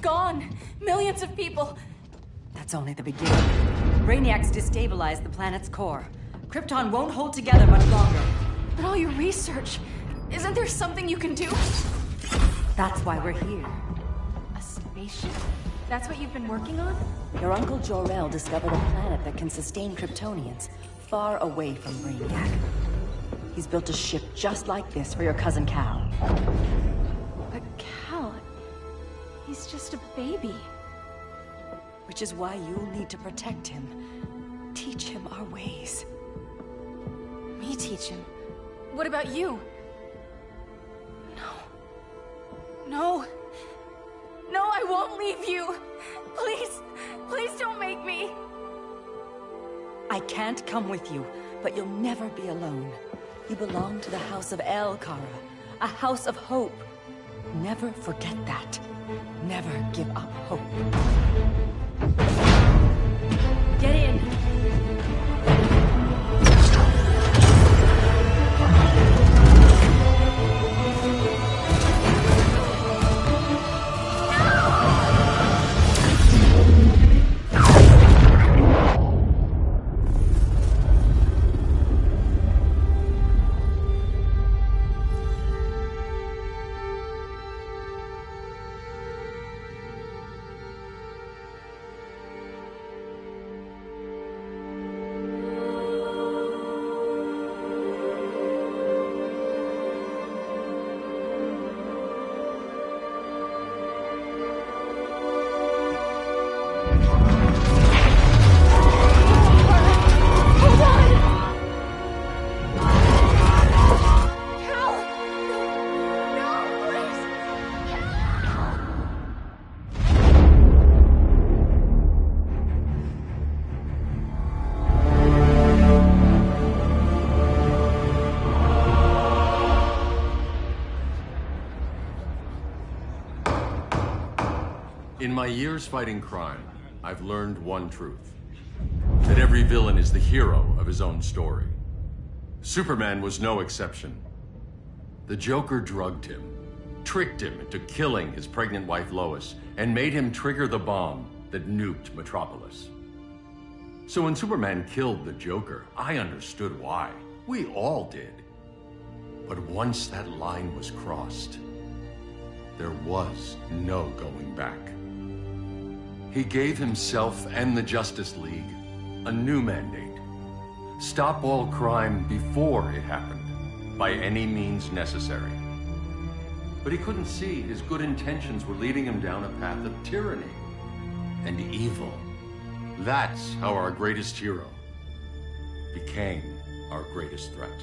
gone. Millions of people. That's only the beginning. Brainiac's destabilized the planet's core. Krypton won't hold together much longer. But all your research, isn't there something you can do? That's why we're here. A spaceship? That's what you've been working on? Your Uncle Jor-El discovered a planet that can sustain Kryptonians, far away from Brainiac. He's built a ship just like this for your cousin Cal. But Cal... he's just a baby. Which is why you'll need to protect him. Teach him our ways. Me teach him? What about you? No. No, I won't leave you. Please, please don't make me. I can't come with you, but you'll never be alone. You belong to the House of El Kara, a house of hope. Never forget that. Never give up hope. Get in. In my years fighting crime, I've learned one truth. That every villain is the hero of his own story. Superman was no exception. The Joker drugged him, tricked him into killing his pregnant wife Lois, and made him trigger the bomb that nuked Metropolis. So when Superman killed the Joker, I understood why. We all did. But once that line was crossed, there was no going back. He gave himself and the Justice League a new mandate. Stop all crime before it happened, by any means necessary. But he couldn't see his good intentions were leading him down a path of tyranny and evil. That's how our greatest hero became our greatest threat.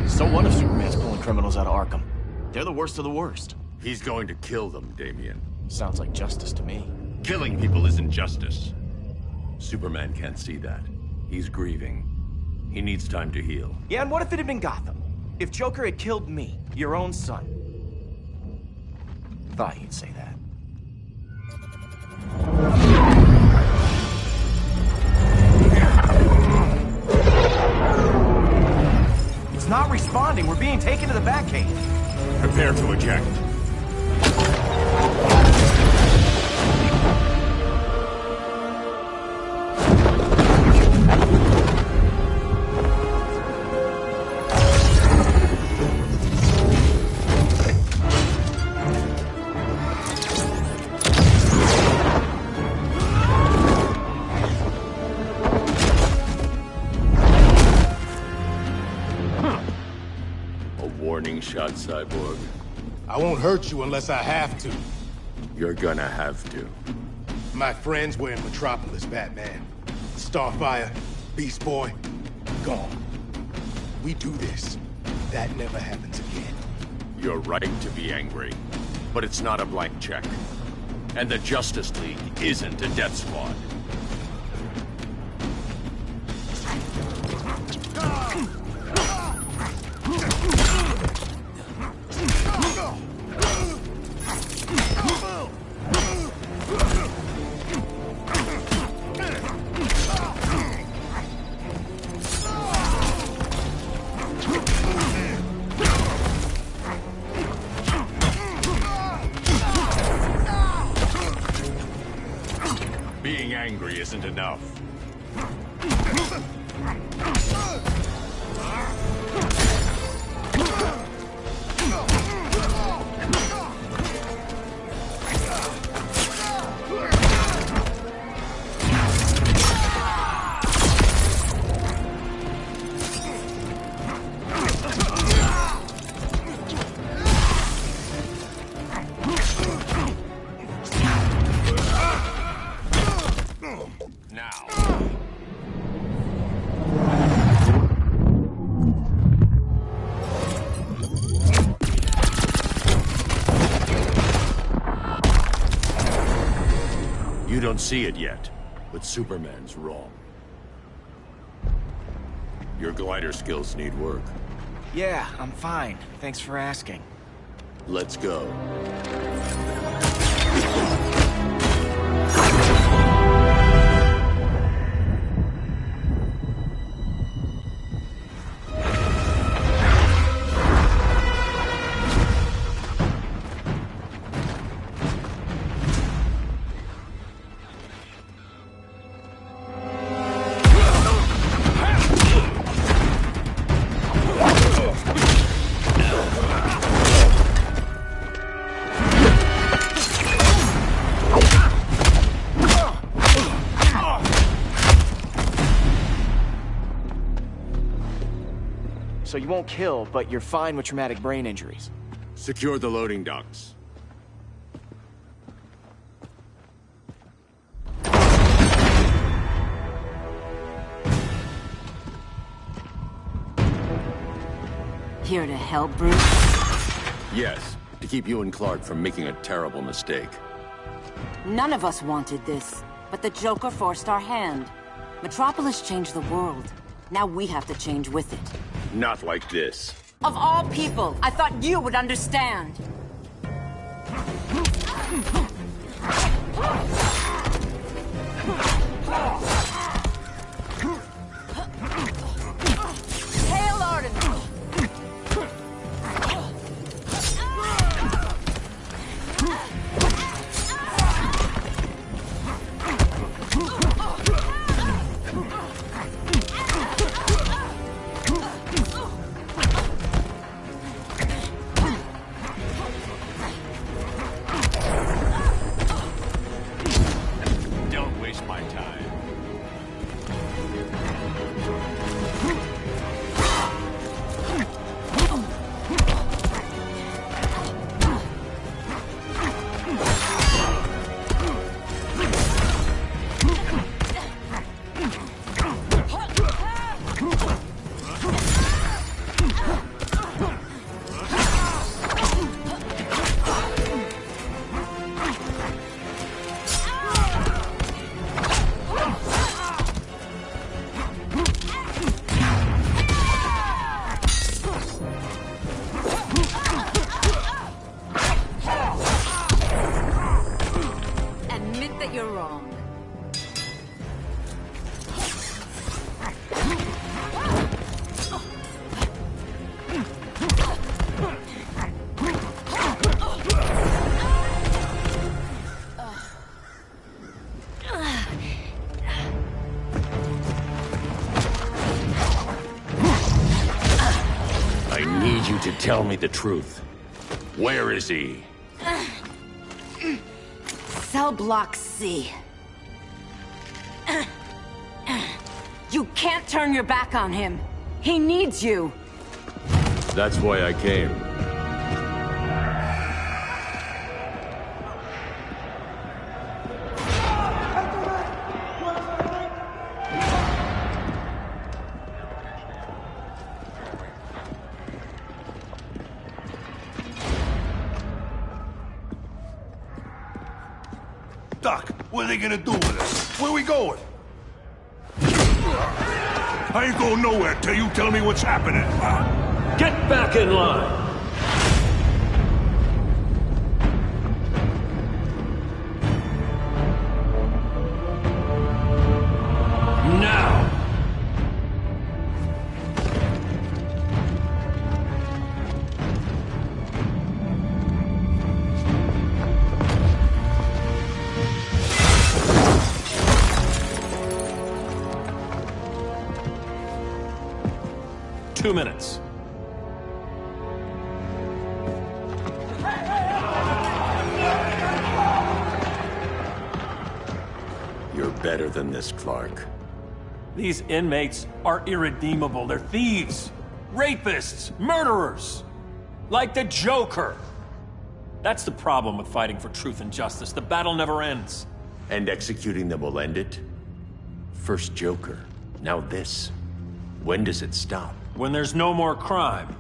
So what if Superman's pulling criminals out of Arkham? They're the worst of the worst. He's going to kill them, Damian. Sounds like justice to me. Killing people isn't justice. Superman can't see that. He's grieving. He needs time to heal. Yeah, and what if it had been Gotham? If Joker had killed me, your own son? Thought you'd say that. It's not responding. We're being taken to the Batcave. Prepare to eject. Warning shot, Cyborg. I won't hurt you unless I have to. You're gonna have to. My friends were in Metropolis, Batman. Starfire, Beast Boy, gone. We do this. That never happens again. You're right to be angry, but it's not a blank check. And the Justice League isn't a death squad. angry isn't enough. You don't see it yet, but Superman's wrong. Your glider skills need work. Yeah, I'm fine. Thanks for asking. Let's go. So you won't kill, but you're fine with traumatic brain injuries. Secure the loading docks. Here to help, Bruce? Yes, to keep you and Clark from making a terrible mistake. None of us wanted this, but the Joker forced our hand. Metropolis changed the world. Now we have to change with it. Not like this. Of all people, I thought you would understand. Hail Artemis! Don't waste my time. Admit that you're wrong. I need you to tell me the truth. Where is he? Cell Block C. You can't turn your back on him. He needs you. That's why I came. Doc, what are they gonna do with us? Where we going? I ain't going nowhere till you tell me what's happening. Get back in line! Now! 2 minutes. You're better than this, Clark. These inmates are irredeemable. They're thieves, rapists, murderers. Like the Joker. That's the problem with fighting for truth and justice. The battle never ends. And executing them will end it? First Joker, now this. When does it stop? When there's no more crime.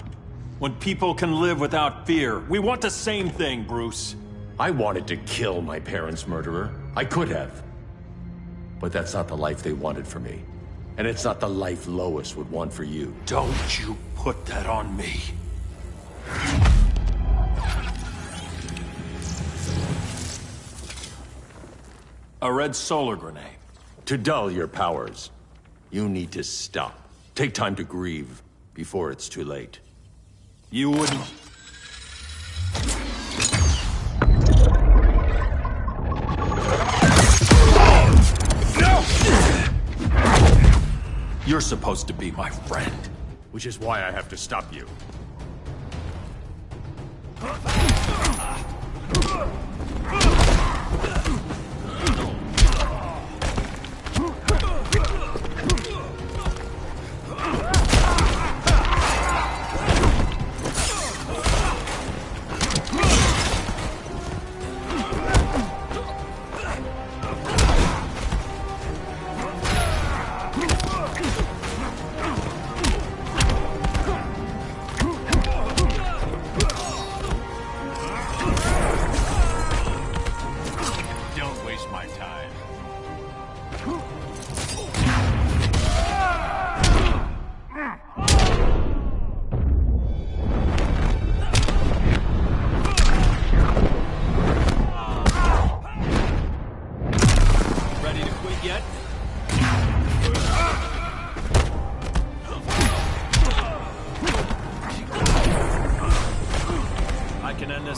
When people can live without fear. We want the same thing, Bruce. I wanted to kill my parents' murderer. I could have. But that's not the life they wanted for me. And it's not the life Lois would want for you. Don't you put that on me. A red solar grenade. To dull your powers, you need to stop. Take time to grieve before it's too late. You wouldn't... You're supposed to be my friend. Which is why I have to stop you.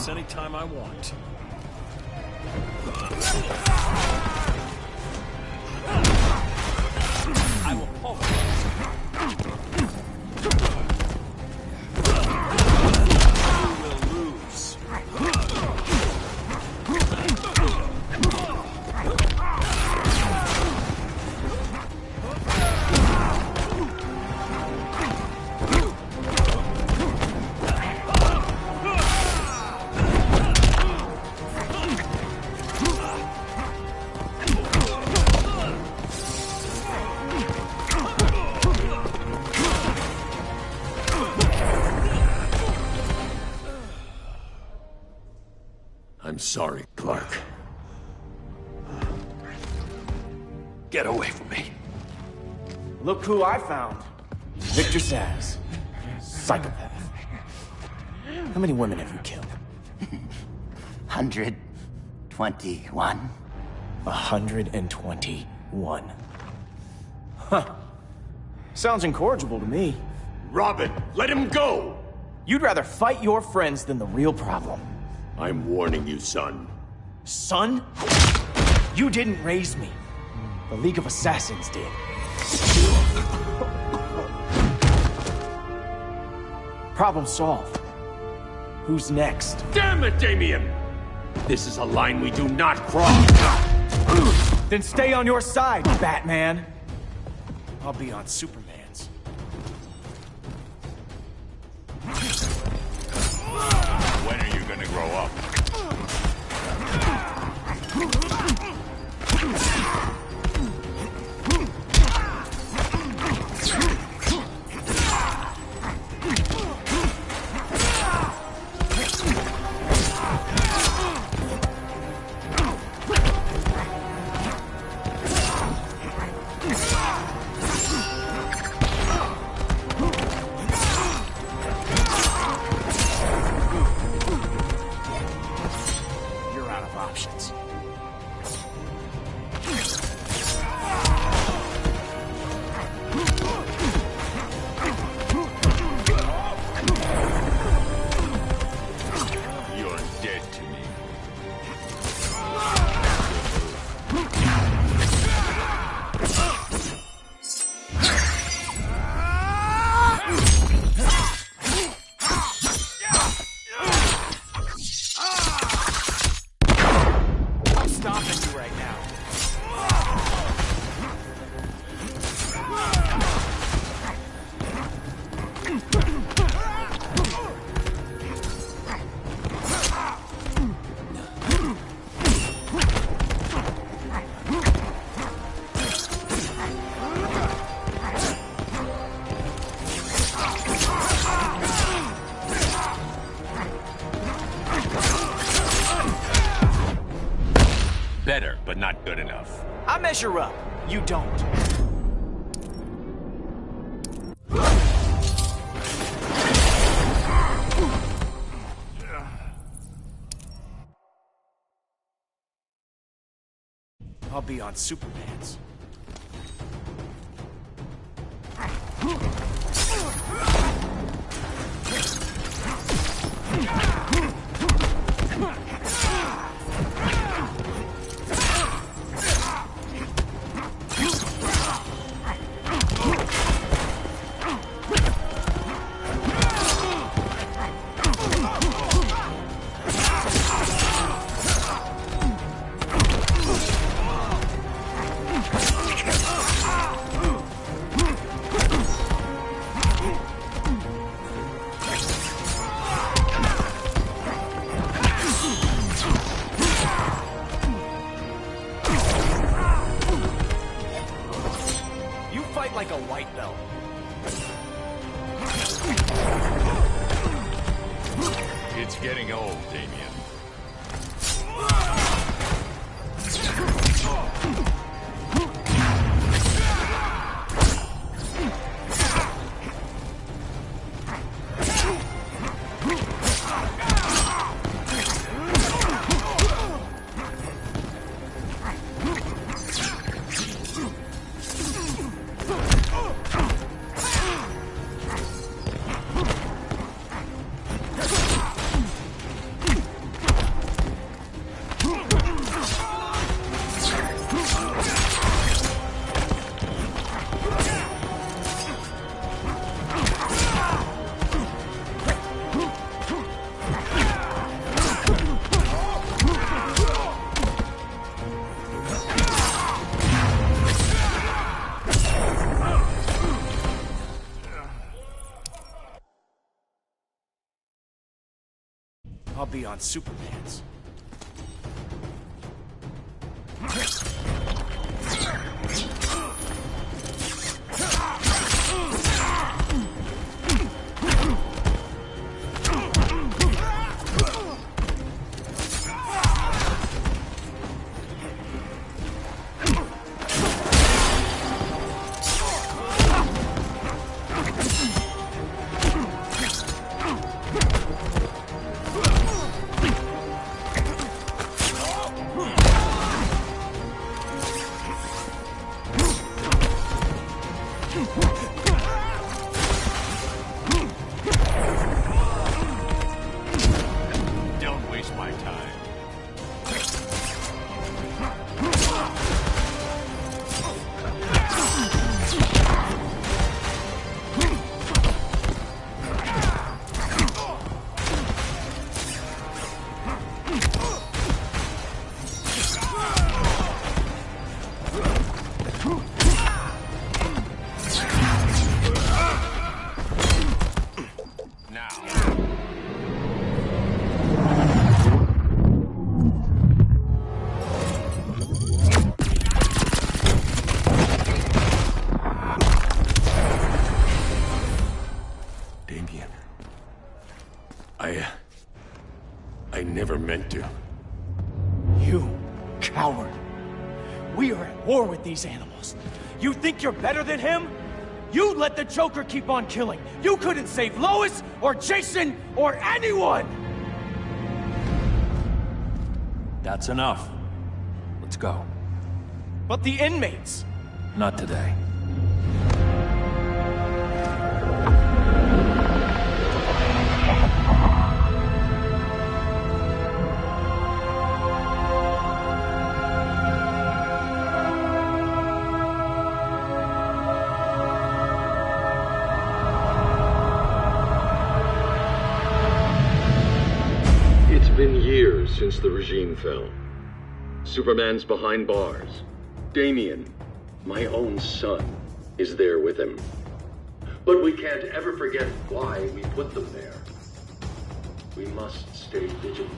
Anytime I want. I will pull. You will lose. I'm sorry, Clark. Get away from me. Look who I found. Victor Zsasz. Psychopath. How many women have you killed? 121. 121. Huh. Sounds incorrigible to me. Robin, let him go! You'd rather fight your friends than the real problem. I'm warning you, son. Son? You didn't raise me. The League of Assassins did. Problem solved. Who's next? Damn it, Damien! This is a line we do not cross! Then stay on your side, Batman. I'll be on Superman's. When are you gonna grow up? better, but not good enough. I measure up. You don't. I'll be on Superman's. Like a white belt. It's getting old, Damian. I'll be on Superman's. Don't waste my time. Damian. I never meant to. You coward. We are at war with these animals. You think you're better than him? You let the Joker keep on killing. You couldn't save Lois or Jason or anyone! That's enough. Let's go. But the inmates. Not today. It's been years since the regime fell. Superman's behind bars. Damian, my own son, is there with him. But we can't ever forget why we put them there. We must stay vigilant.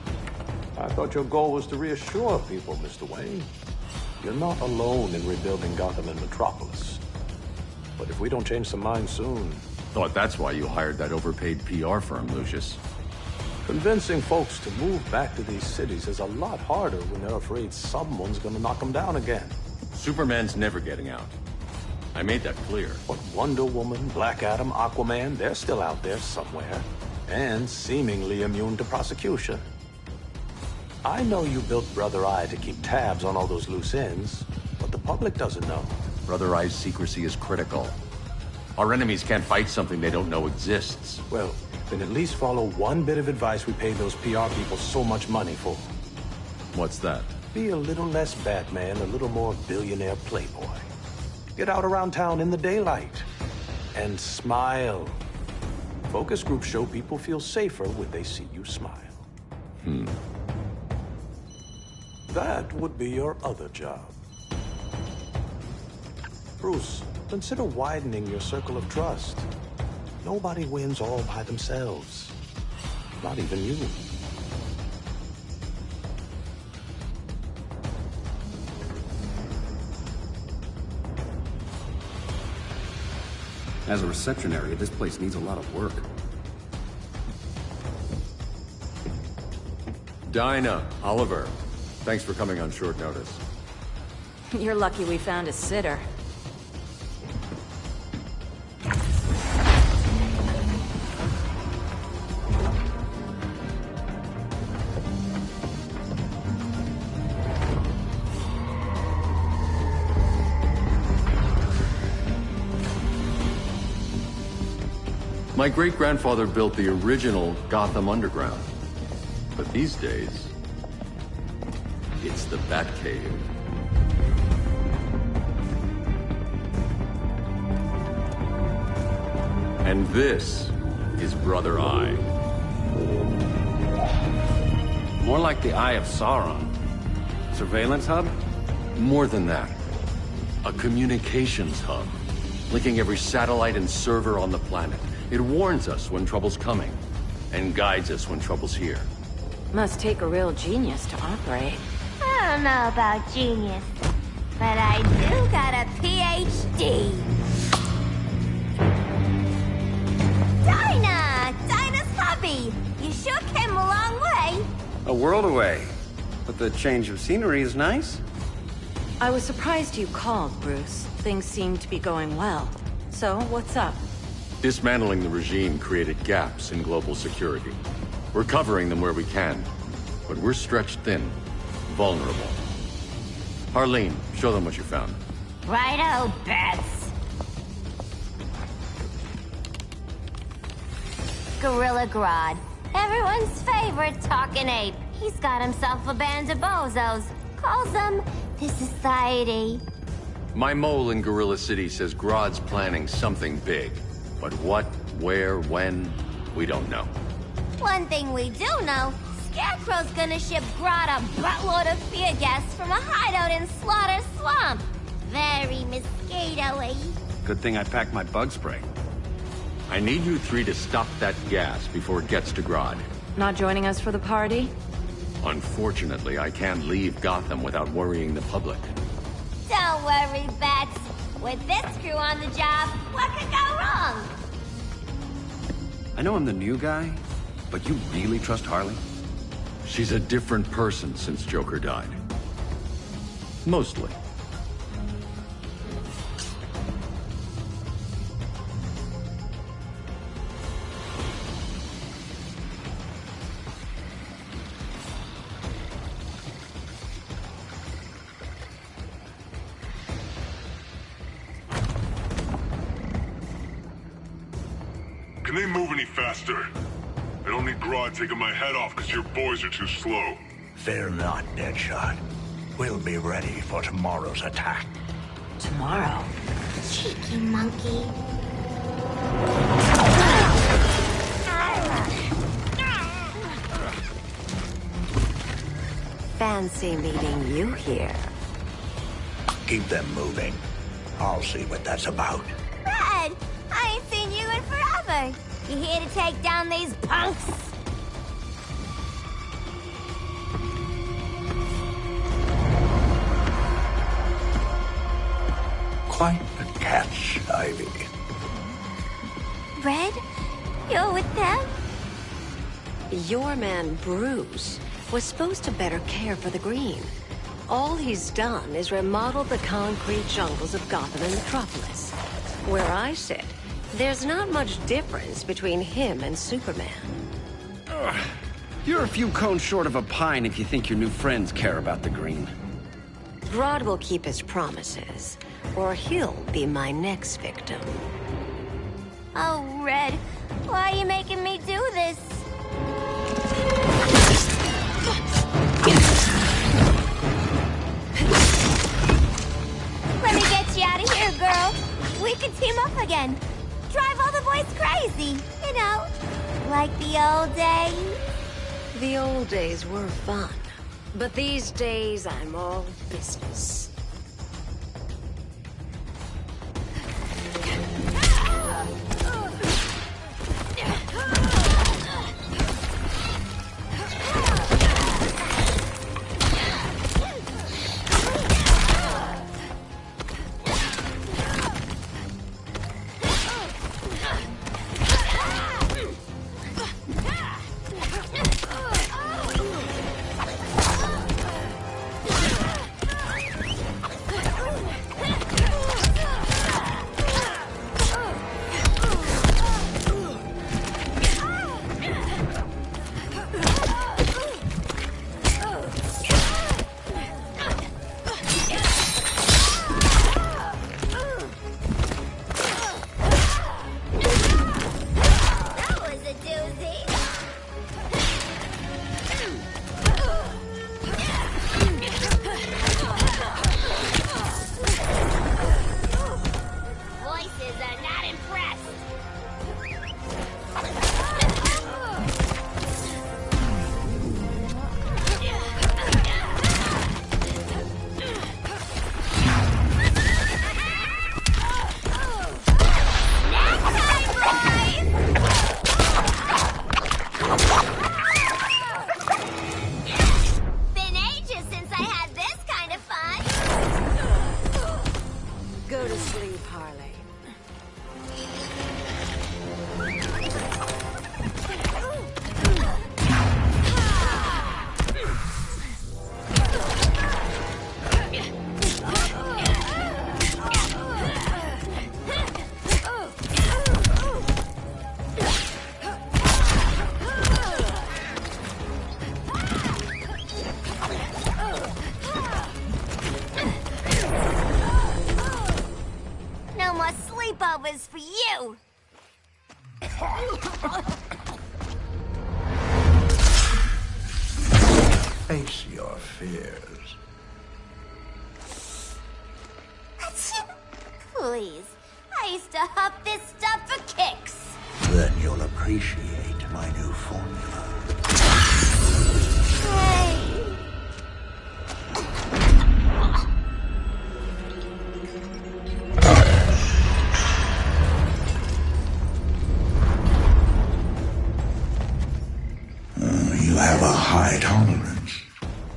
I thought your goal was to reassure people, Mr. Wayne. You're not alone in rebuilding Gotham and Metropolis. But if we don't change some minds soon... Thought that's why you hired that overpaid PR firm, Lucius. Convincing folks to move back to these cities is a lot harder when they're afraid someone's gonna knock them down again. Superman's never getting out. I made that clear. But Wonder Woman, Black Adam, Aquaman, they're still out there somewhere. And seemingly immune to prosecution. I know you built Brother Eye to keep tabs on all those loose ends, but the public doesn't know. Brother Eye's secrecy is critical. Our enemies can't fight something they don't know exists. Well, then at least follow one bit of advice we pay those PR people so much money for. What's that? Be a little less Batman, a little more billionaire playboy. Get out around town in the daylight. And smile. Focus groups show people feel safer when they see you smile. That would be your other job. Bruce, consider widening your circle of trust. Nobody wins all by themselves. Not even you. As a reception area, this place needs a lot of work. Dinah, Oliver, thanks for coming on short notice. You're lucky we found a sitter. My great-grandfather built the original Gotham Underground. But these days, it's the Batcave. And this is Brother Eye. More like the Eye of Sauron. Surveillance hub? More than that. A communications hub, linking every satellite and server on the planet. It warns us when trouble's coming, and guides us when trouble's here. Must take a real genius to operate. I don't know about genius, but I do got a PhD. Dinah's hubby! You sure came a long way. A world away. But the change of scenery is nice. I was surprised you called, Bruce. Things seem to be going well. So, what's up? Dismantling the regime created gaps in global security. We're covering them where we can, but we're stretched thin, vulnerable. Harleen, show them what you found. Righto, Bets. Gorilla Grodd. Everyone's favorite talking ape. He's got himself a band of bozos. Calls them the Society. My mole in Gorilla City says Grodd's planning something big. But what, where, when, we don't know. One thing we do know, Scarecrow's gonna ship Grodd a buttload of fear gas from a hideout in Slaughter Swamp. Very mosquito-y. Good thing I packed my bug spray. I need you three to stop that gas before it gets to Grodd. Not joining us for the party? Unfortunately, I can't leave Gotham without worrying the public. Don't worry, Bats. With this crew on the job, what could go wrong? I know I'm the new guy, but you really trust Harley? She's a different person since Joker died. Mostly. Can they move any faster? I don't need Grodd taking my head off because your boys are too slow. Fear not, Deadshot. We'll be ready for tomorrow's attack. Tomorrow? Cheeky monkey. Fancy meeting you here. Keep them moving. I'll see what that's about. Red, I ain't seen you in forever. You here to take down these punks? Quite the catch, Ivy. Red, you're with them? Your man, Bruce, was supposed to better care for the Green. All he's done is remodel the concrete jungles of Gotham and Metropolis. Where I sit, there's not much difference between him and Superman. You're a few cones short of a pine if you think your new friends care about the Green. Grodd will keep his promises, or he'll be my next victim. Oh, Red, why are you making me do this? Let me get you out of here, girl. We can team up again. Drive all the boys crazy, you know, like the old days. The old days were fun, but these days I'm all business. Sleepovers for you! Face your fears. Please, I used to huff this stuff for kicks. Then you'll appreciate my new formula. Hey. You have a high tolerance,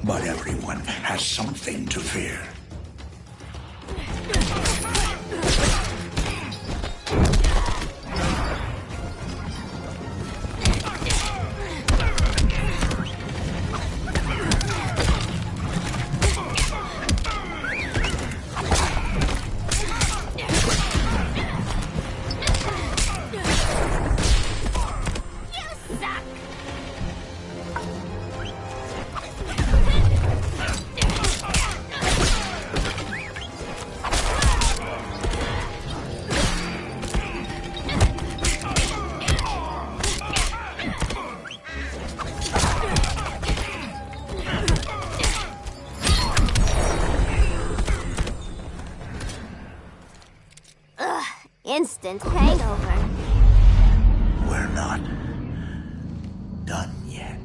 but everyone has something to fear. Instant hangover. We're not done yet.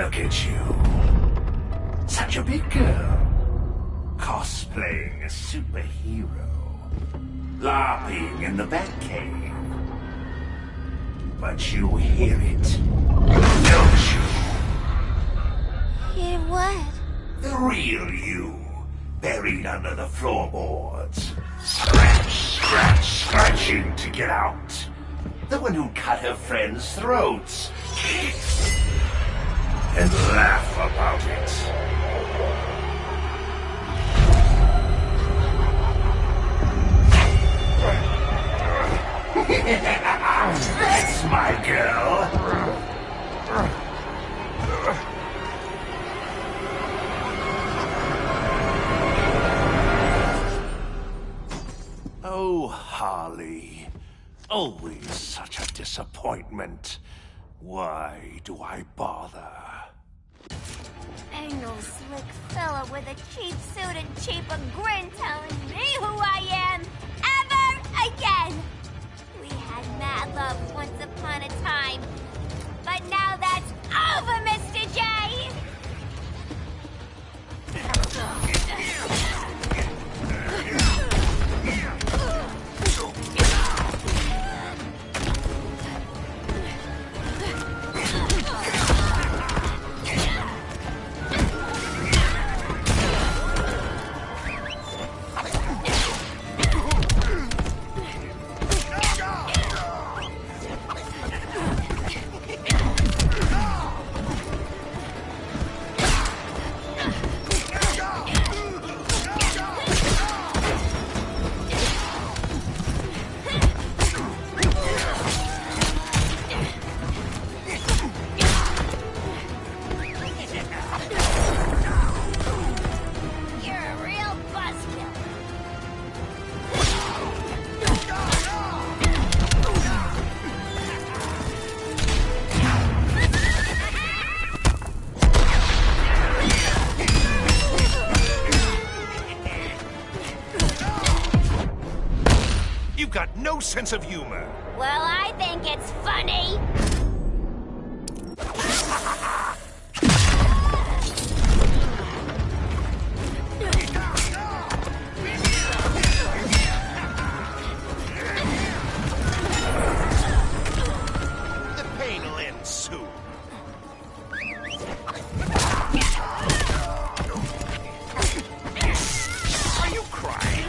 Look at you. Such a big girl. Cosplaying a superhero. LARPing in the Batcave. But you hear it, don't you? Hear what? The real you, buried under the floorboards. Scratch, scratch, scratching to get out. The one who cut her friends' throats. And laugh about it. That's my girl. Oh, Harley. Always such a disappointment. Why do I bother? Ain't no slick fella with a cheap suit and cheaper grin telling me who I am ever again. We had mad love once upon a time, but now that's over, Mr. J. No sense of humor. Well, I think it's funny. The pain will end soon. Are you crying?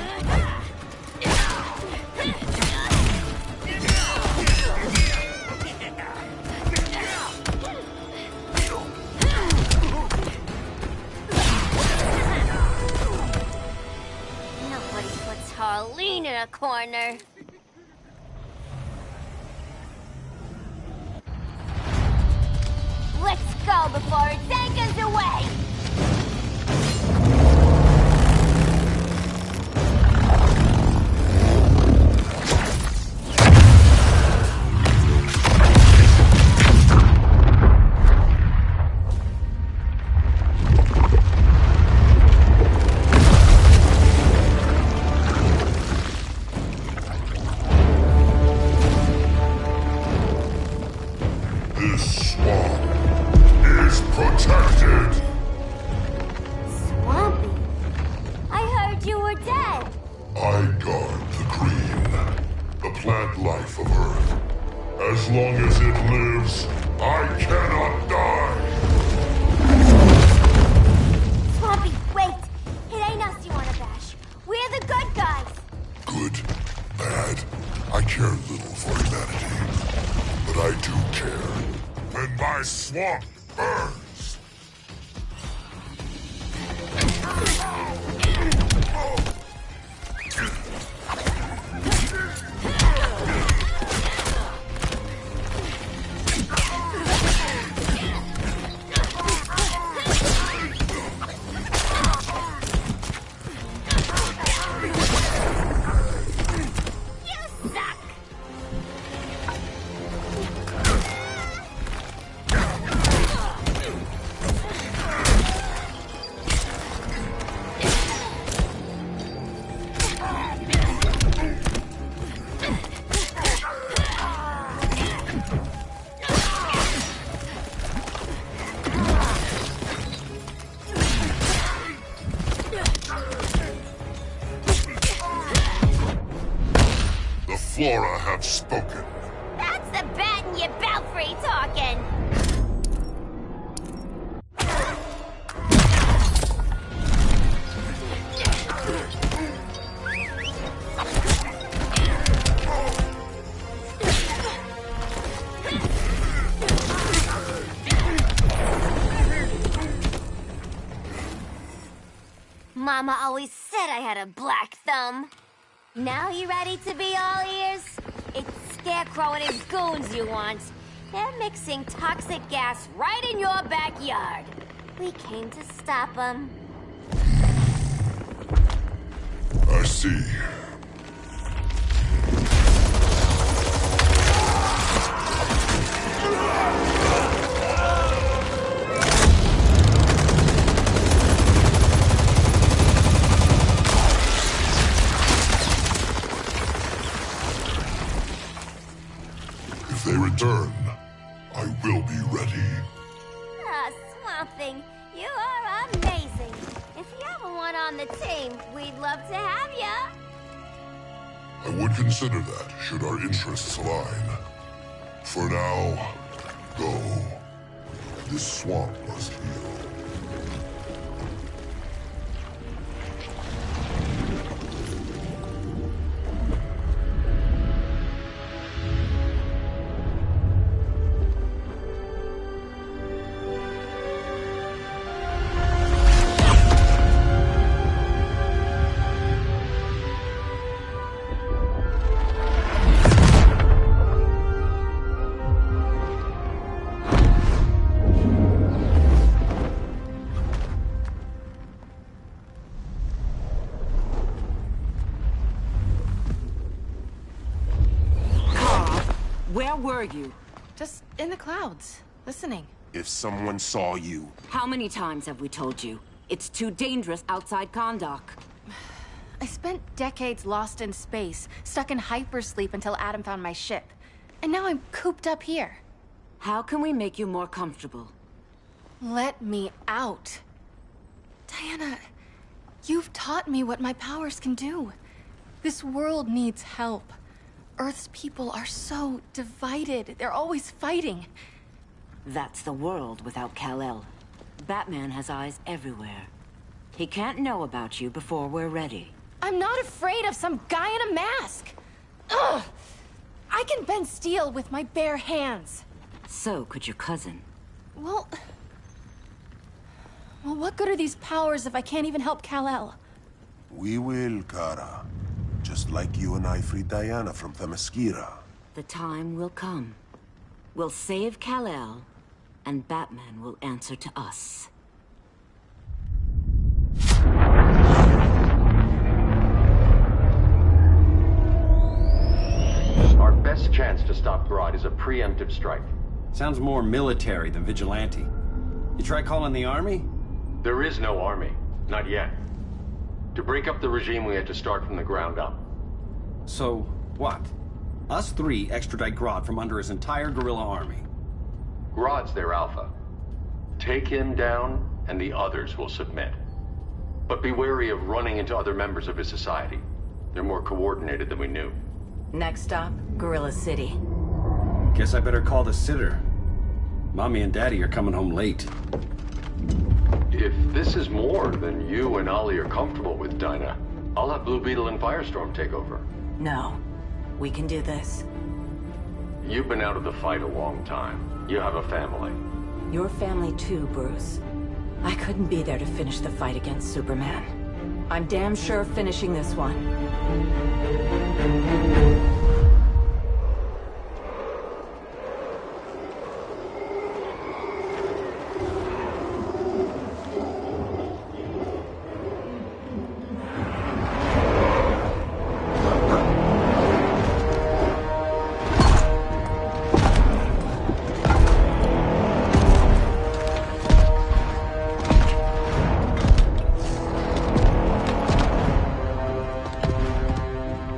Harleen in a corner. Let's go before it takes us away! This swamp is protected. Swampy? I heard you were dead. I guard the green, the plant life of Earth. As long as it lives, I cannot die. Swampy, wait! It ain't us you wanna bash. We're the good guys. Good, bad, I care little for humanity. But I do care. When my swamp burns. Flora have spoken. That's the bat in your belfry talking. Mama always said I had a black thumb. Now you ready to be all ears? It's Scarecrow and his goons you want. They're mixing toxic gas right in your backyard. We came to stop them. I see. If they return, I will be ready. Ah, Swamp Thing, you are amazing. If you ever want on the team, we'd love to have ya. I would consider that, should our interests align. For now, go. This swamp must heal. Where were you? Just in the clouds, listening. If someone saw you... How many times have we told you? It's too dangerous outside Kahndaq. I spent decades lost in space, stuck in hypersleep until Adam found my ship. And now I'm cooped up here. How can we make you more comfortable? Let me out. Diana, you've taught me what my powers can do. This world needs help. Earth's people are so divided. They're always fighting. That's the world without Kal-El. Batman has eyes everywhere. He can't know about you before we're ready. I'm not afraid of some guy in a mask. Ugh! I can bend steel with my bare hands. So could your cousin. Well, what good are these powers if I can't even help Kal-El? We will, Kara. Just like you and I freed Diana from Themyscira. The time will come. We'll save Kal-El, and Batman will answer to us. Our best chance to stop Grodd is a preemptive strike. Sounds more military than vigilante. You try calling the army? There is no army. Not yet. To break up the regime, we had to start from the ground up. So, what? Us three extradite Grodd from under his entire guerrilla army. Grodd's their alpha. Take him down, and the others will submit. But be wary of running into other members of his society. They're more coordinated than we knew. Next stop, Gorilla City. Guess I better call the sitter. Mommy and Daddy are coming home late. If this is more than you and Ollie are comfortable with, Dinah, I'll have Blue Beetle and Firestorm take over. No. We can do this. You've been out of the fight a long time. You have a family. Your family too, Bruce. I couldn't be there to finish the fight against Superman. I'm damn sure finishing this one.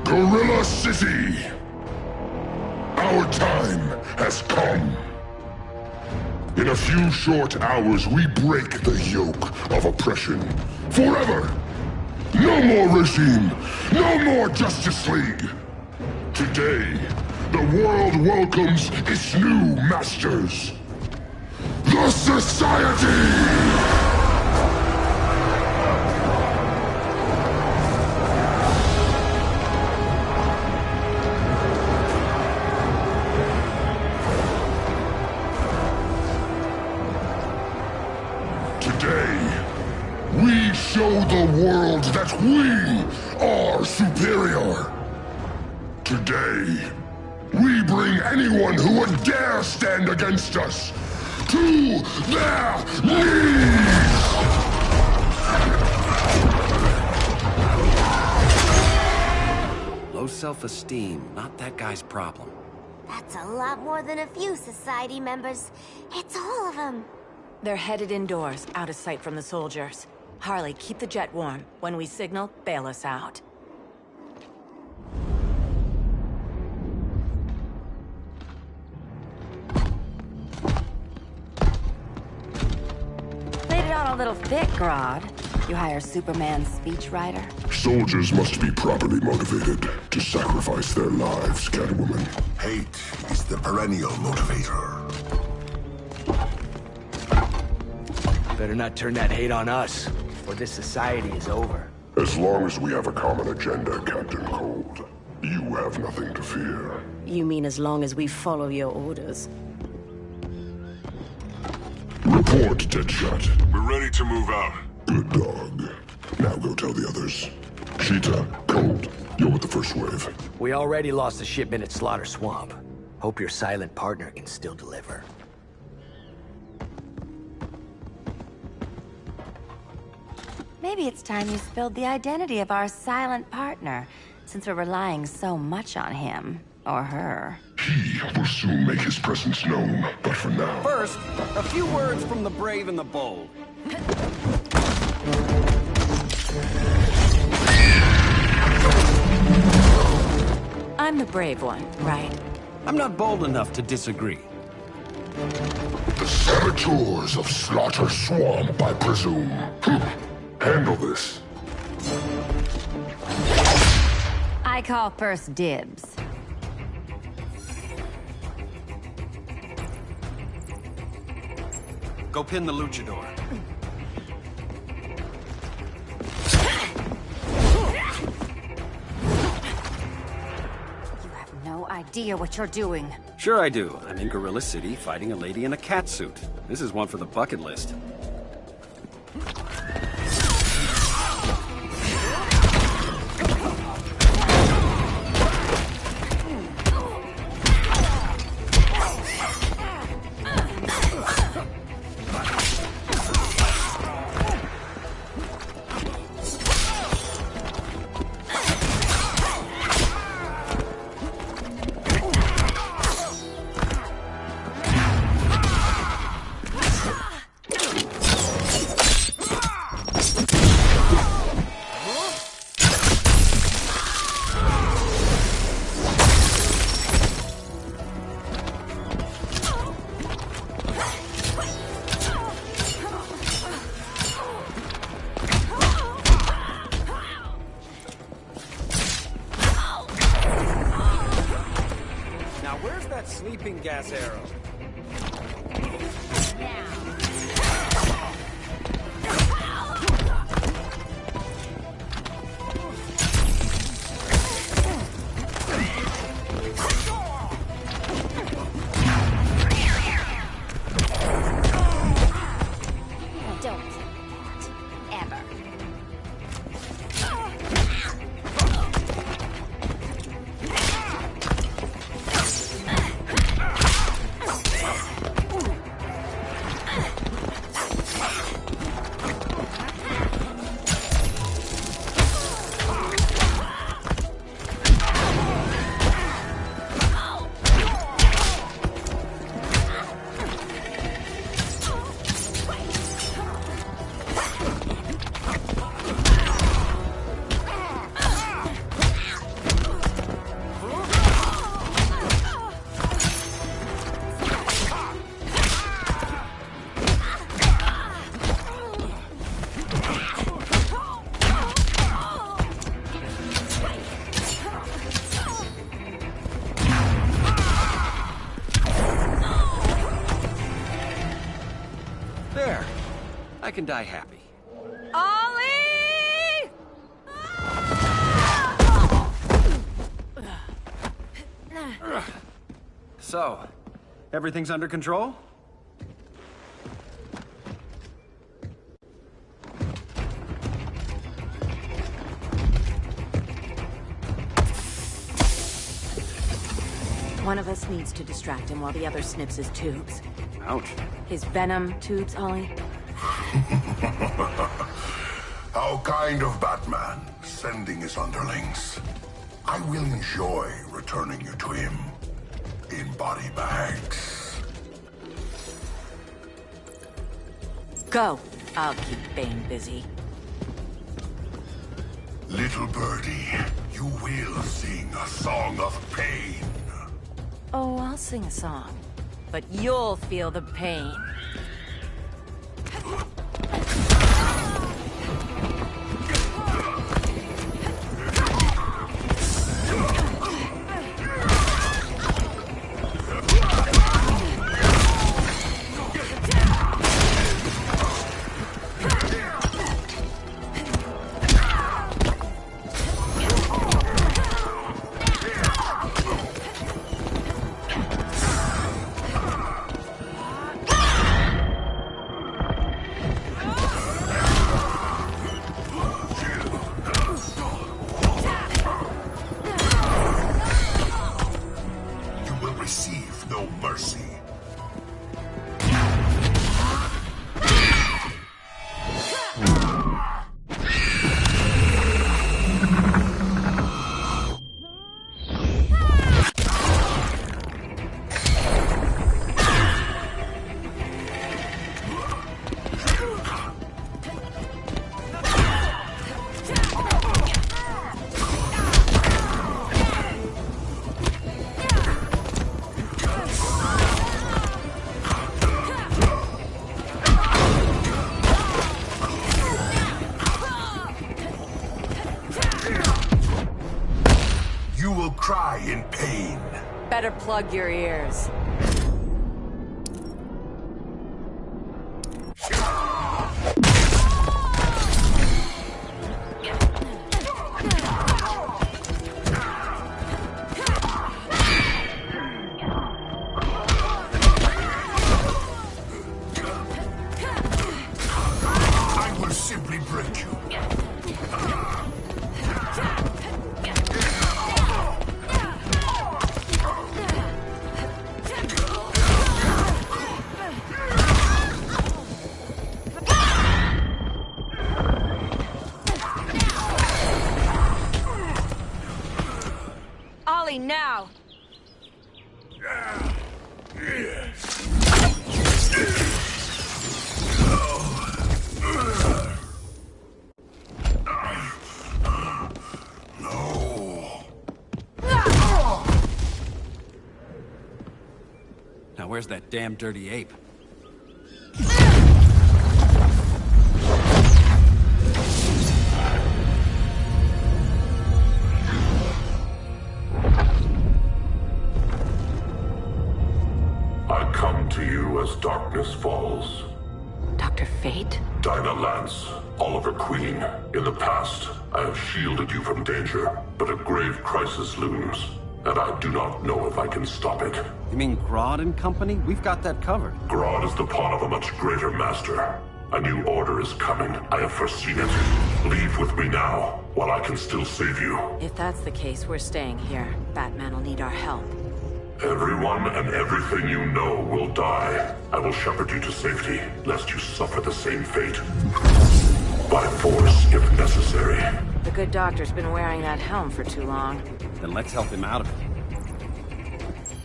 Gorilla City! Our time has come. In a few short hours, we break the yoke of oppression. Forever! No more regime! No more Justice League! Today, the world welcomes its new masters. The Society! We show the world that we are superior. Today, we bring anyone who would dare stand against us to their knees! Low self-esteem, not that guy's problem. That's a lot more than a few Society members. It's all of them. They're headed indoors, out of sight from the soldiers. Harley, keep the jet warm. When we signal, bail us out. Played it on a little thick, Grodd. You hire Superman's speechwriter? Soldiers must be properly motivated to sacrifice their lives, Catwoman. Hate is the perennial motivator. Better not turn that hate on us, or this society is over. As long as we have a common agenda, Captain Cold, you have nothing to fear. You mean as long as we follow your orders? Report, Deadshot. We're ready to move out. Good dog. Now go tell the others. Cheetah, Cold, you're with the first wave. We already lost a shipment at Slaughter Swamp. Hope your silent partner can still deliver. Maybe it's time you spilled the identity of our silent partner, since we're relying so much on him. Or her. He will soon make his presence known, but for now... First, a few words from the brave and the bold. I'm the brave one, right? I'm not bold enough to disagree. The saboteurs of Slaughter Swamp, I presume. Handle this. I call first dibs. Go pin the luchador. You have no idea what you're doing. Sure I do. I'm in Gorilla City fighting a lady in a cat suit. This is one for the bucket list. Sleeping gas arrow. I can die happy. Ollie! So, everything's under control? One of us needs to distract him while the other snips his tubes. Ouch. His venom tubes, Ollie. How kind of Batman, sending his underlings. I will enjoy returning you to him in body bags. Go. I'll keep Bane busy. Little birdie, you will sing a song of pain. Oh, I'll sing a song. But you'll feel the pain. Cry in pain. Better plug your ears. I will simply break you. Now! Now where's that damn dirty ape? As darkness falls. Dr. Fate? Dinah Lance, Oliver Queen. In the past, I have shielded you from danger, but a grave crisis looms, and I do not know if I can stop it. You mean Grodd and company? We've got that covered. Grodd is the pawn of a much greater master. A new order is coming. I have foreseen it. Leave with me now, while I can still save you. If that's the case, we're staying here. Batman will need our help. Everyone and everything you know will die. I will shepherd you to safety, lest you suffer the same fate. By force, if necessary. The good doctor's been wearing that helm for too long. Then let's help him out of it.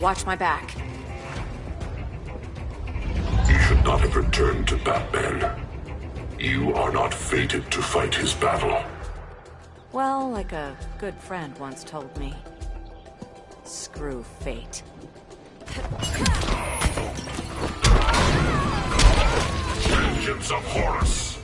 Watch my back. You should not have returned to Batman. You are not fated to fight his battle. Well, like a good friend once told me. Screw fate. Vengeance of Horus!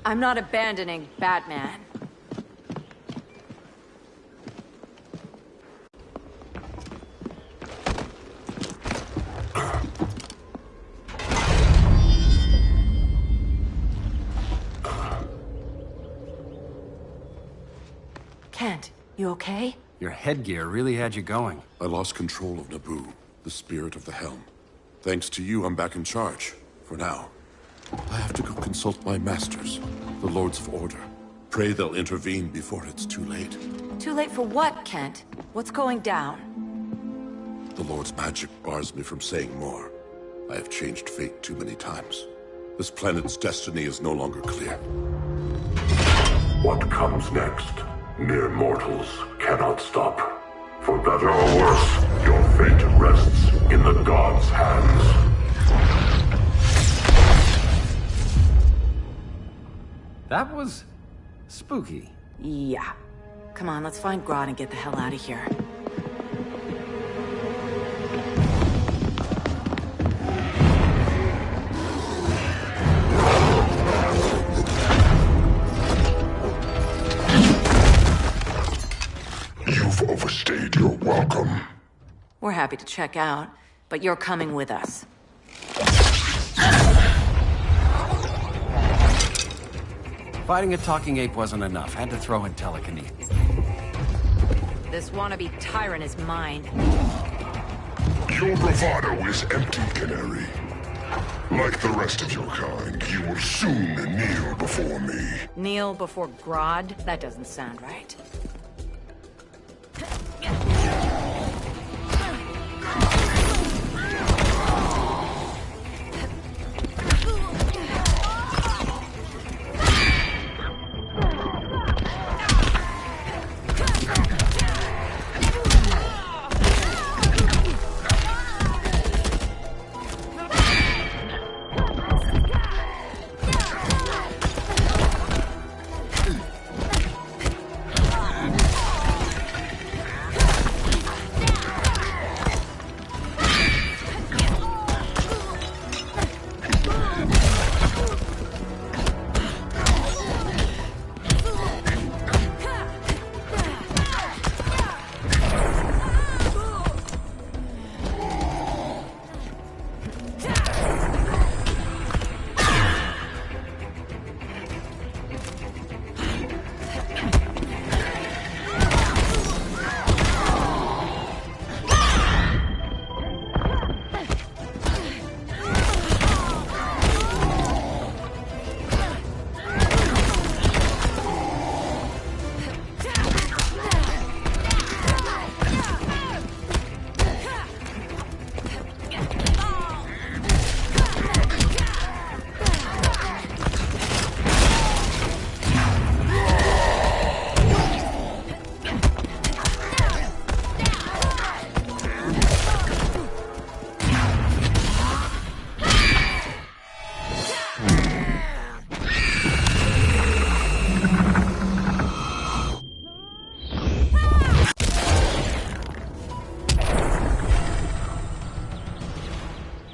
I'm not abandoning Batman. Kent, you okay? Your headgear really had you going. I lost control of Naboo, the spirit of the helm. Thanks to you, I'm back in charge. For now. I have to go consult my masters, the Lords of Order. Pray they'll intervene before it's too late. Too late for what, Kent? What's going down? The Lord's magic bars me from saying more. I have changed fate too many times. This planet's destiny is no longer clear. What comes next? Mere mortals cannot stop. For better or worse, your fate rests in the gods' hands. That was... spooky. Yeah. Come on, let's find Grodd and get the hell out of here. You've overstayed your welcome. We're happy to check out, but you're coming with us. Fighting a talking ape wasn't enough. Had to throw in telekinesis. This wannabe tyrant is mine. Your bravado is empty, Canary. Like the rest of your kind, you will soon kneel before me. Kneel before Grodd? That doesn't sound right.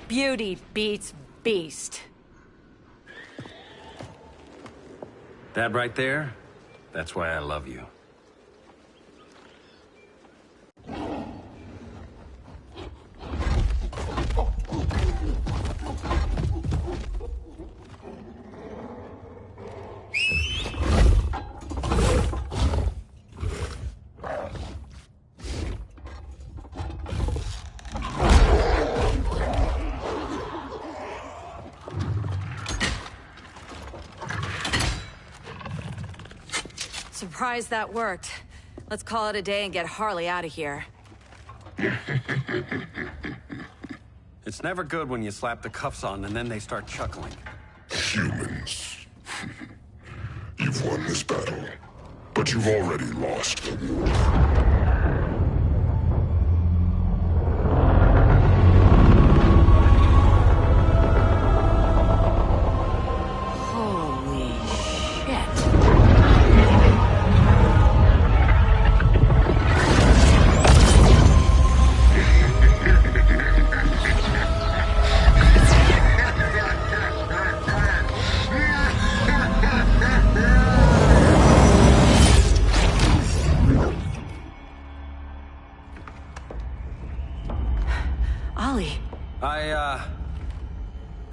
Beauty beats beast. That right there, that's why I love you. Surprised that worked. Let's call it a day and get Harley out of here. It's never good when you slap the cuffs on and then they start chuckling. Humans. You've won this battle, but you've already lost the war.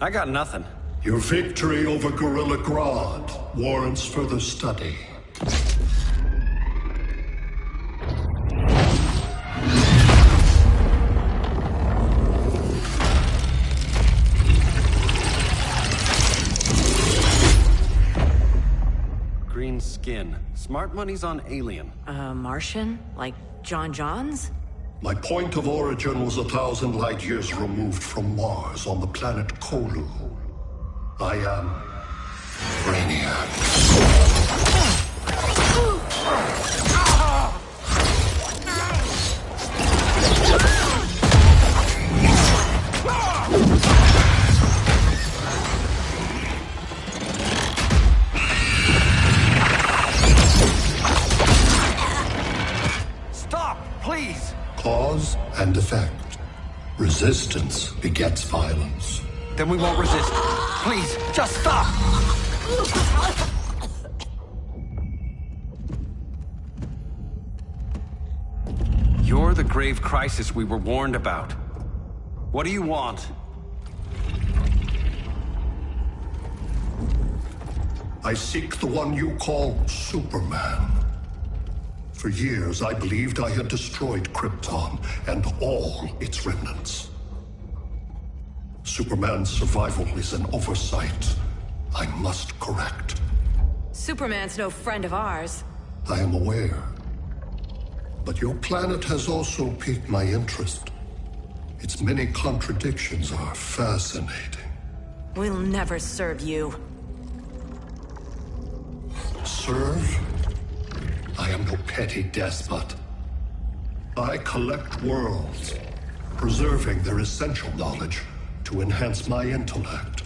I got nothing. Your victory over Gorilla Grodd warrants further study. Green skin. Smart money's on alien. Martian? Like John Johns? My point of origin was 1,000 light years removed from Mars on the planet Kolu. I am Brainiac. Stop, please! Cause and effect. Resistance begets violence. Then we won't resist. Please, just stop! You're the grave crisis we were warned about. What do you want? I seek the one you call Superman. For years, I believed I had destroyed Krypton and all its remnants. Superman's survival is an oversight I must correct. Superman's no friend of ours. I am aware. But your planet has also piqued my interest. Its many contradictions are fascinating. We'll never serve you. Serve? I am no petty despot. I collect worlds, preserving their essential knowledge to enhance my intellect.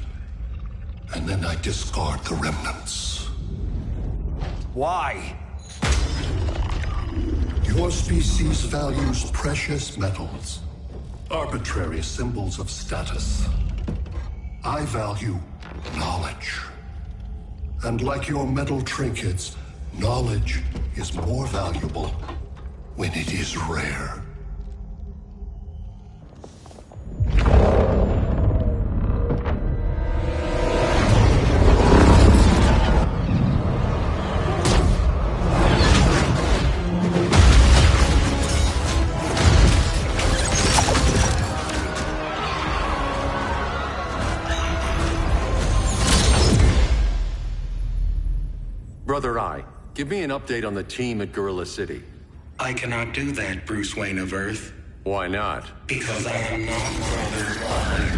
And then I discard the remnants. Why? Your species values precious metals, arbitrary symbols of status. I value knowledge. And like your metal trinkets, knowledge is more valuable when it is rare. Brother Eye, give me an update on the team at Gorilla City. I cannot do that, Bruce Wayne of Earth. Why not? Because I am not Brother Eye.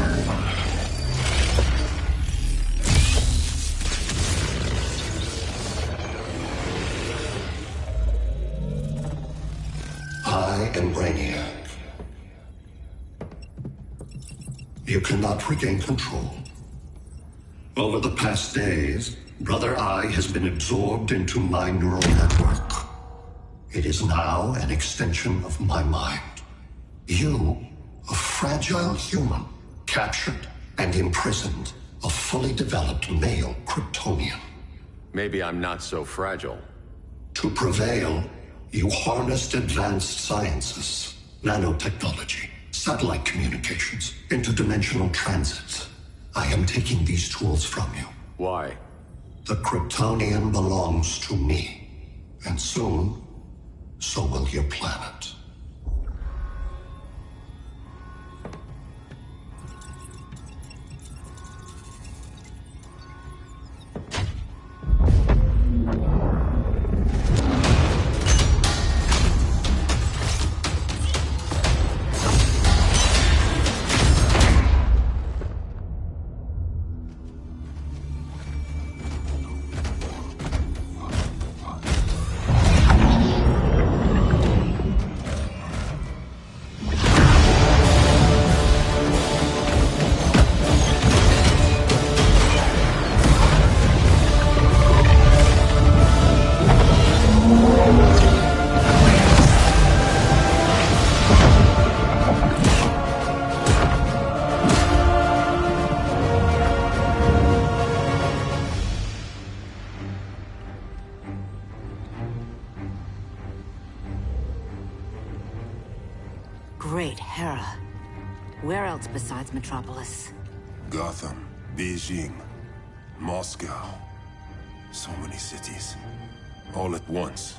I am Brainiac. You cannot regain control. Over the past days, Brother Eye has been absorbed into my neural network. It is now an extension of my mind. You, a fragile human, captured and imprisoned a fully developed male Kryptonian. Maybe I'm not so fragile. To prevail, you harnessed advanced sciences, nanotechnology, satellite communications, interdimensional transit. I am taking these tools from you. Why? The Kryptonian belongs to me. And soon, so will your planet. Great Hera. Where else besides Metropolis? Gotham. Beijing, Moscow. So many cities. All at once.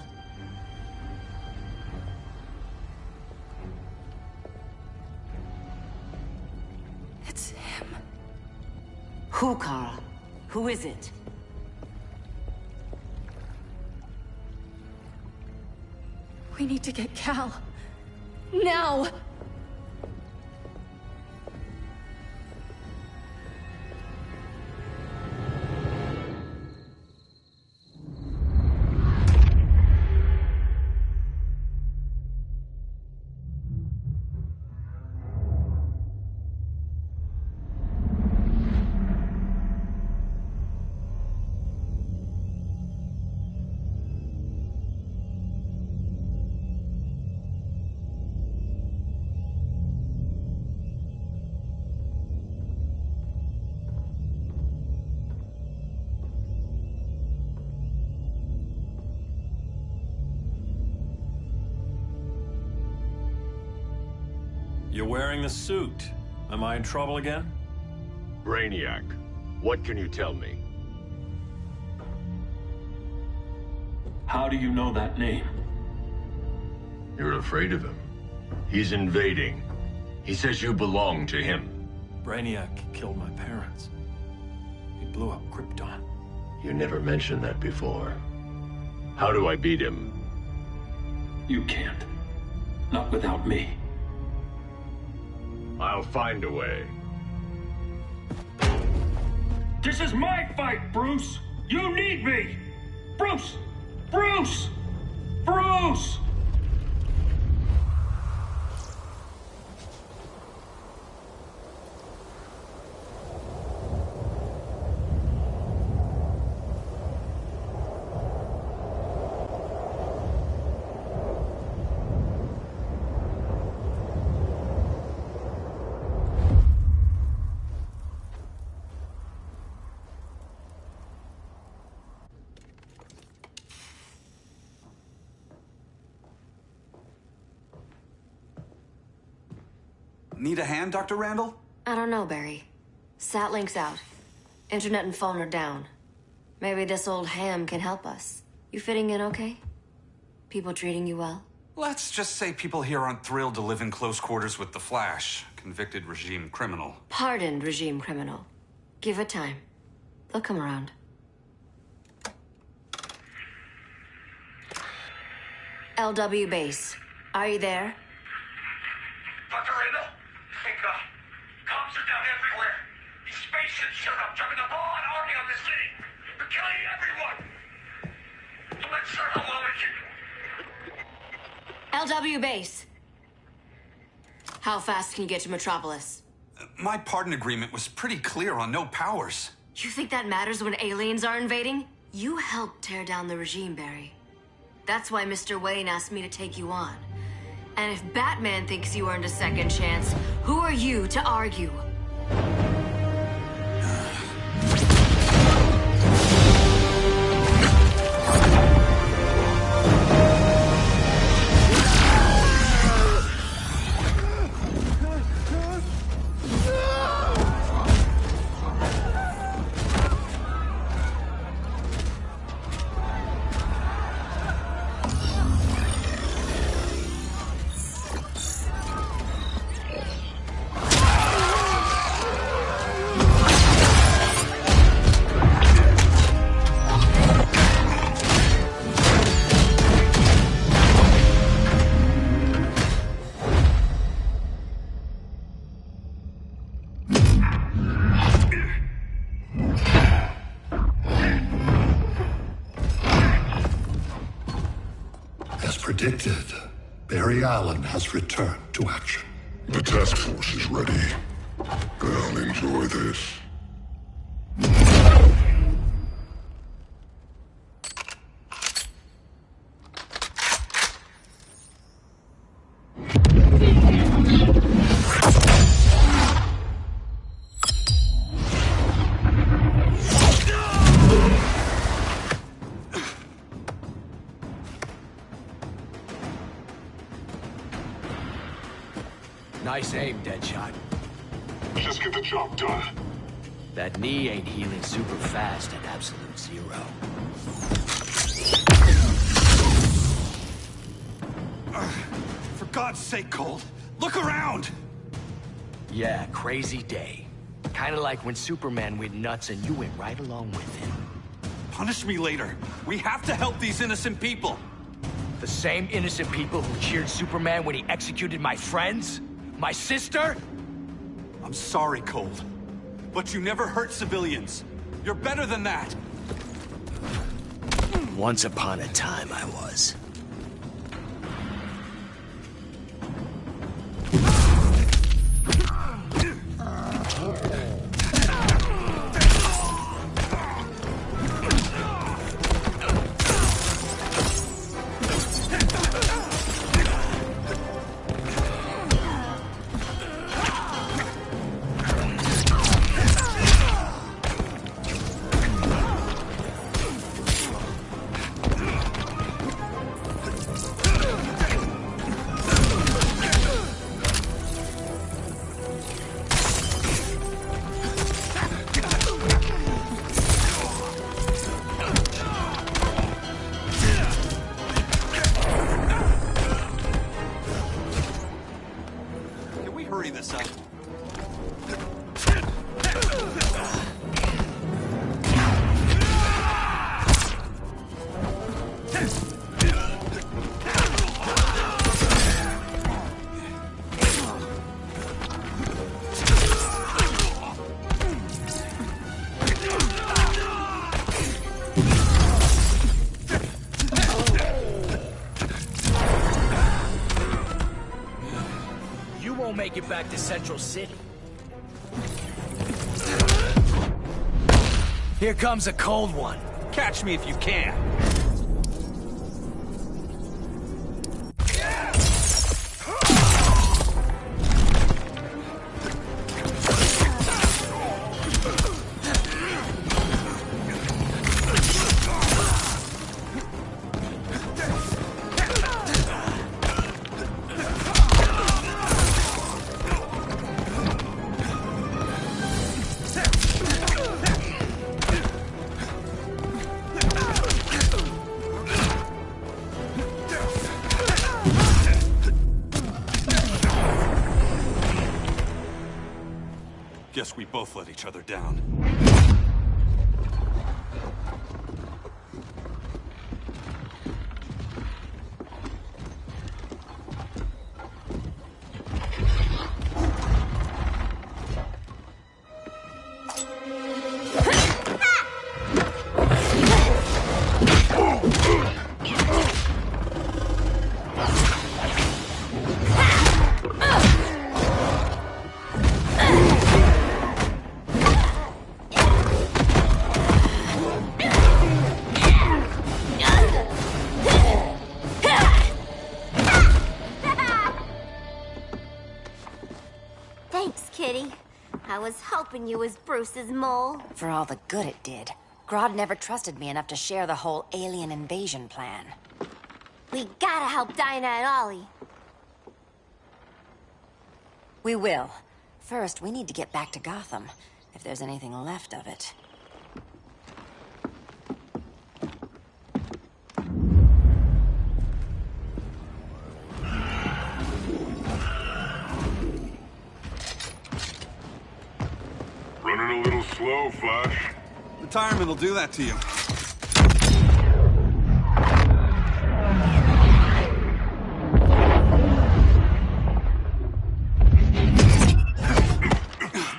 It's him. Who, Kara? Who is it? We need to get Cal. Now! You're wearing the suit. Am I in trouble again? Brainiac, what can you tell me? How do you know that name? You're afraid of him. He's invading. He says you belong to him. Brainiac killed my parents. He blew up Krypton. You never mentioned that before. How do I beat him? You can't. Not without me. I'll find a way. This is my fight, Bruce! You need me! Bruce! Bruce! Bruce! Need a hand, Dr. Randall? I don't know, Barry. Satlink's out. Internet and phone are down. Maybe this old ham can help us. You fitting in okay? People treating you well? Let's just say people here aren't thrilled to live in close quarters with the Flash, convicted regime criminal. Pardoned regime criminal. Give it time. They'll come around. LW base. Are you there? Dr. Randall? Thank God. Cops are down everywhere. These spaceships showed up, driving a broad army on the city. They're killing everyone. So let's start a low LW base. How fast can you get to Metropolis? My pardon agreement was pretty clear on no powers. You think that matters when aliens are invading? You helped tear down the regime, Barry. That's why Mr. Wayne asked me to take you on. And if Batman thinks you earned a second chance, who are you to argue? Predicted, Barry Allen has returned to action. The task force is ready. I'll enjoy this. Nice aim, Deadshot. Just get the job done. That knee ain't healing super fast at absolute zero. For God's sake, Cold, look around! Yeah, crazy day. Kinda like when Superman went nuts and you went right along with him. Punish me later. We have to help these innocent people. The same innocent people who cheered Superman when he executed my friends? My sister? I'm sorry, Cold. But you never hurt civilians. You're better than that. Once upon a time I was. Hurry this up. Make it back to Central City. Here comes a cold one. Catch me if you can. Guess we both let each other down. Thanks, Kitty. I was hoping you was Bruce's mole. For all the good it did. Grodd never trusted me enough to share the whole alien invasion plan. We gotta help Dinah and Ollie. We will. First, we need to get back to Gotham, if there's anything left of it. Running a little slow, Flash. Retirement will do that to you.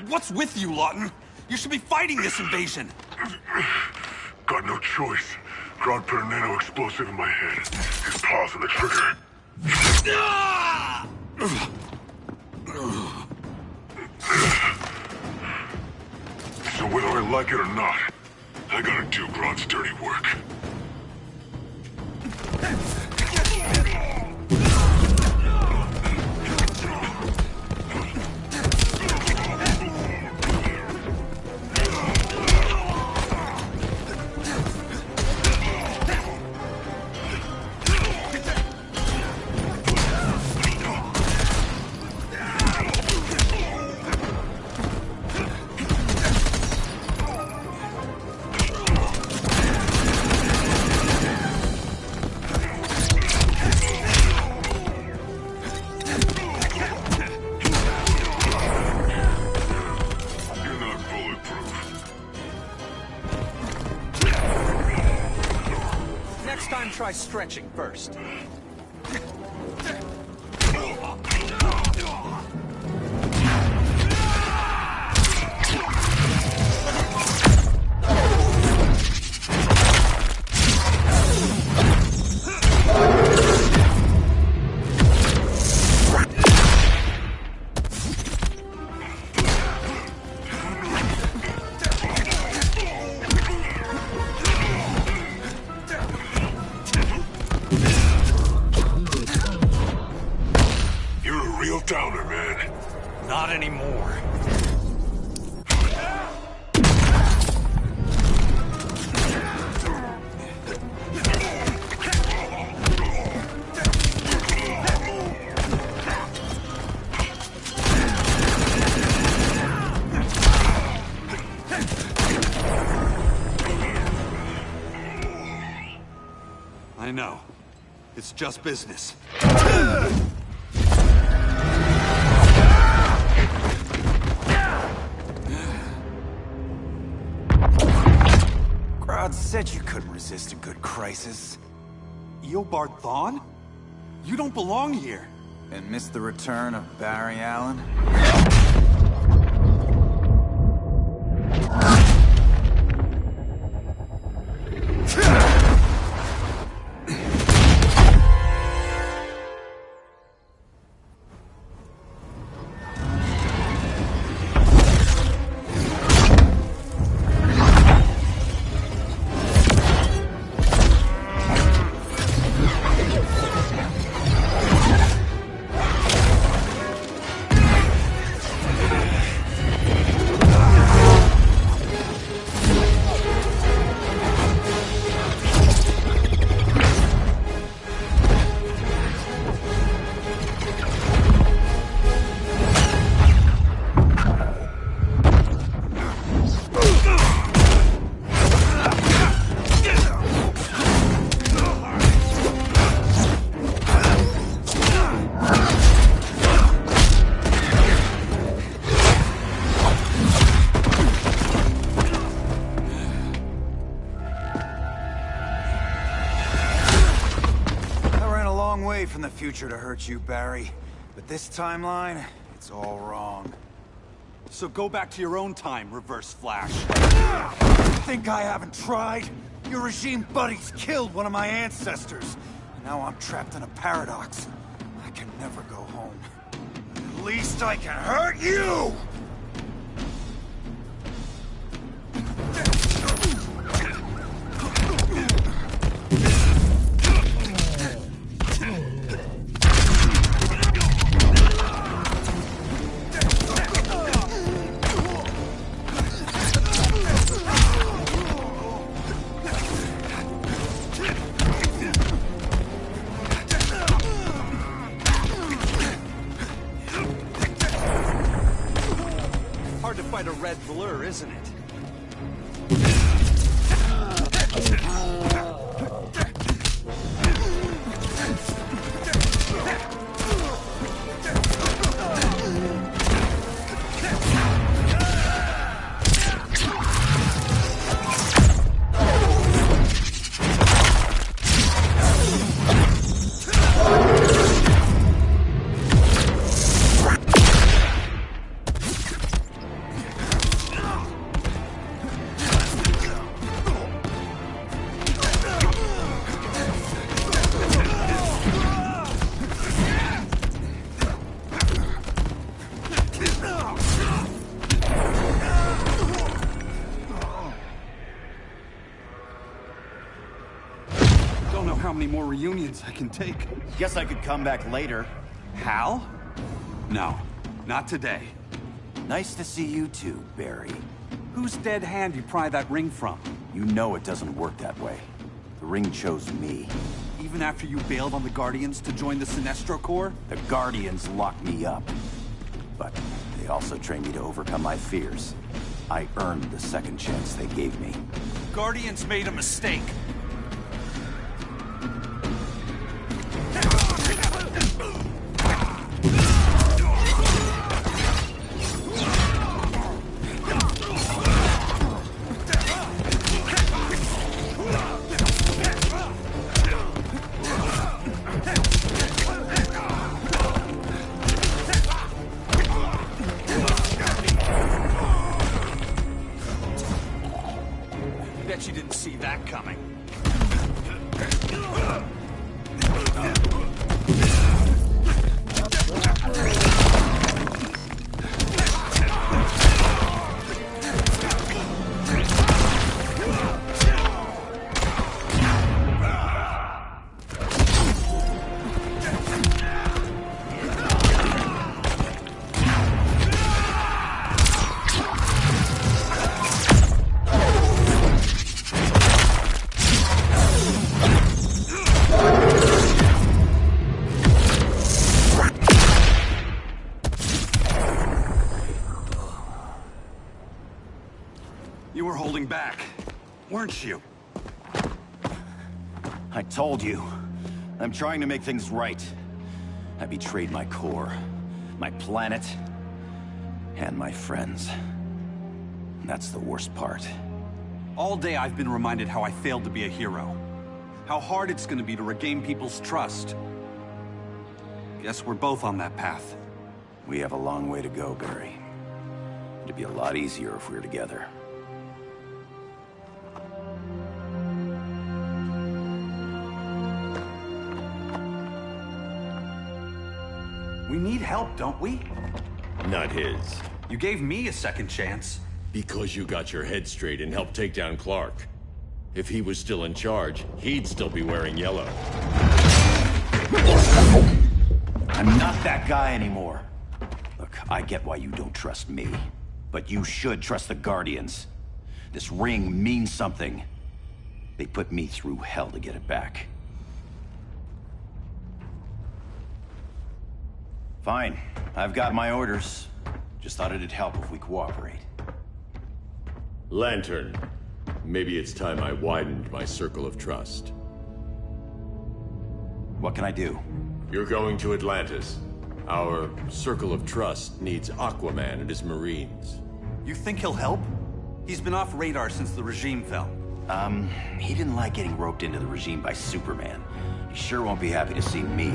What's with you, Lawton? You should be fighting this invasion. Got no choice. Grodd put a nano-explosive in my head. His paws on the trigger. So whether I like it or not, I gotta do Grodd's dirty work. time try stretching first. Downer, man. Not anymore. I know. It's just business. Grodd said you couldn't resist a good crisis. Eobard Thawne? You don't belong here. And miss the return of Barry Allen? From the future to hurt you, Barry. But this timeline, it's all wrong. So go back to your own time, Reverse Flash. Think I haven't tried? Your regime buddies killed one of my ancestors. And now I'm trapped in a paradox. I can never go home. At least I can hurt you! Quite a red blur, isn't it? How many more reunions I can take. Guess I could come back later. Hal? No, not today. Nice to see you too, Barry. Whose dead hand you pry that ring from? You know it doesn't work that way. The ring chose me. Even after you bailed on the Guardians to join the Sinestro Corps? The Guardians locked me up. But they also trained me to overcome my fears. I earned the second chance they gave me. Guardians made a mistake. that coming. You were holding back, weren't you? I told you. I'm trying to make things right. I betrayed my core, my planet, and my friends. That's the worst part. All day I've been reminded how I failed to be a hero. How hard it's gonna be to regain people's trust. Guess we're both on that path. We have a long way to go, Barry. It'd be a lot easier if we were together. We need help, don't we? Not his. You gave me a second chance. Because you got your head straight and helped take down Clark. If he was still in charge, he'd still be wearing yellow. I'm not that guy anymore. Look, I get why you don't trust me. But you should trust the Guardians. This ring means something. They put me through hell to get it back. Fine. I've got my orders. Just thought it'd help if we cooperate. Lantern. Maybe it's time I widened my circle of trust. What can I do? You're going to Atlantis. Our circle of trust needs Aquaman and his Marines. You think he'll help? He's been off radar since the regime fell. He didn't like getting roped into the regime by Superman. He sure won't be happy to see me.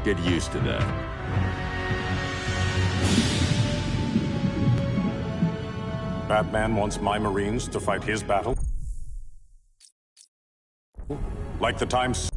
Get used to that. Batman wants my Marines to fight his battle? Like the times